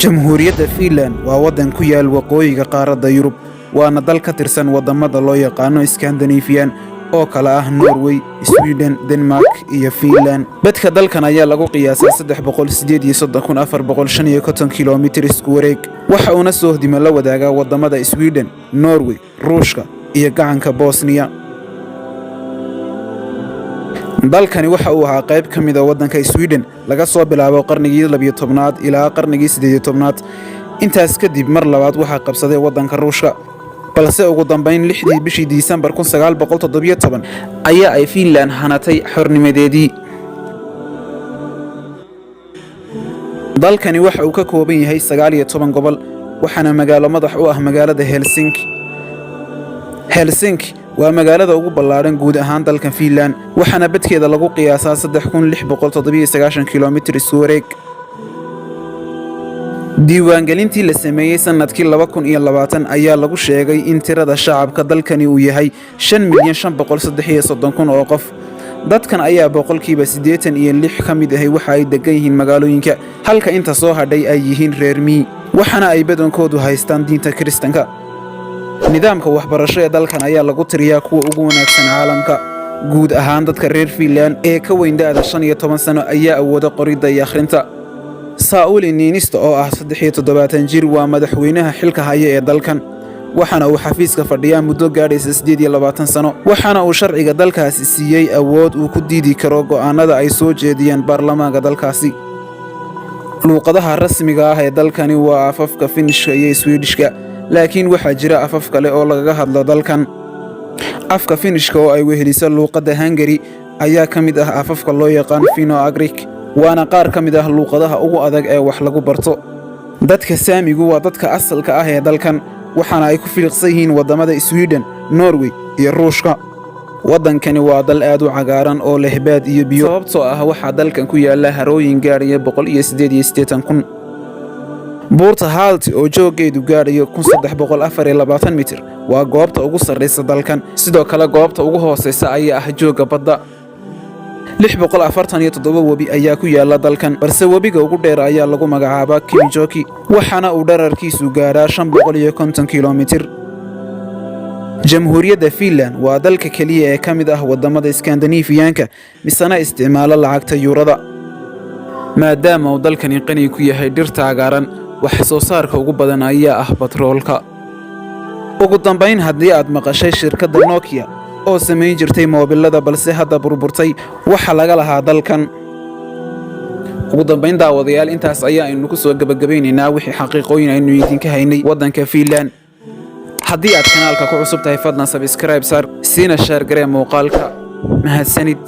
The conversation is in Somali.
Jamhuuriyadda Finland waa waddan ku yaal waqooyiga qaaradda Yurub, waana dal ka tirsan wadamada loo yaqaano Scandinavian oo kala ah Norway, Sweden, Denmark iyo Finland. Badka dalkan ayaa lagu qiyaasaa 338,455 kiiloomitir isku wareeg, waxa uuna soo hodima la wadaagaa wadamada Sweden, Norway, Ruushka iyo gacanka Bosnia. dalkani waxa uu ahaa qayb ka mid ah waddanka Sweden laga soo bilaabo qarnigii 12aad ilaa qarnigii 18aad. intaas kadib mar labaad waxa qabsaday waddanka Ruushka, balse ugu dambeyn 6 bishii Disembar 1917 ayaa ay Finland hanatay xornimadeedii. dalkani waxa uu ka kooban yahay 19 gobol, waxaana magaalo madax u ah magaalada Helsinki. waa magaalada ugu ballaaran guud ahaan dalka Finland, waxaana badkeeda lagu qiyaasaa 3,697 kiiloomitir isku wareeg. diiwaangelintii la sameeyey sanadkii 2020 ayaa lagu sheegay in tirada shacabka dalkani uu yahay 5,533,000 oo qof. dadkan ayaa boqolkiiba 86 ka mid ahi waxa ay degan yihiin magaalooyinka, halka inta soo hadhay ay yihiin reer miyi, waxaana ay badankoodu haystaan diinta Kiristaanka. nidaamka waxbarasho ee dalkan ayaa lagu tiriyaa kuwa ugu wanaagsan caalamka. guud ahaan dadka reer Finland ee ka weyn da'da 15 sano ayaa awooda qoridda iyo akhrinta. Sauli Niinisto oo ah 73 jir waa madaxweynaha xilka haya ee dalkan, waxaana uu xafiiska fadhiyaa muddo gaadhaysa 28 sano, waxaana uu sharciga dalkaasi siiyey awood uu ku diidi karo go'aanada ay soo jeediyaan baarlamaanka dalkaasi. luuqadaha rasmiga ah ee dalkani waa afafka Finnish-ka iyo Swedish-ka, laakiin waxaa jira afaf kale oo lagaga hadlo dalkan. afka Finnish-ka oo ay weheliso luuqadda Hungary ayaa ka mid ah afafka loo yaqaan Finno-Ugric, waana qaar ka mid ah luuqadaha ugu adag ee wax lagu barto. dadka Saamigu waa dadka asalka ah ee dalkan, waxaana ay ku filiqsan yihiin wadamada Sweden, Norway iyo Ruushka. waddankani waa dal aad u cagaaran oo leh baad iyo biyo, sababtoo ah waxaa dalkan ku yaala harooyin gaadhaya 188,000. buurta Halti oo jooggeedu gaadhayo 324 mitir waa goobta ugu sarreysa dalkan, sidoo kale goobta ugu hooseysa ayaa ah joogga badda. 647 webi ayaa ku yaala dalkan, balse webiga ugu dheer ayaa lagu magacaabaa Kemijoki, waxaana uu dherarkiisu gaadhaa 550 kiiloomitir. Jamhuuriyadda Finland waa dalka keliya ee ka mid ah wadamada Scandinavian-ka misana isticmaala lacagta yuurada. maadaama uu dalkani qani ku yahay dhirta cagaaran, wax soo saarka ugu badan ayaa ah batroolka. ugu dambeyn, haddii aad maqashay shirkadda Nokia oo samayn jirtay moobilada balse hadda burburtay, waxa laga lahaa dalkan. ugu dambeyn daawadayaal, intaas ayaa aynu ku soo gabagabaynaynaa wixii xaqiiqooyin aynu idinka haynay waddanka Finland. haddii aad kanaalka ku cusub tahay, fadlan subscribe saar, siina share garee muuqaalka. mahadsanid.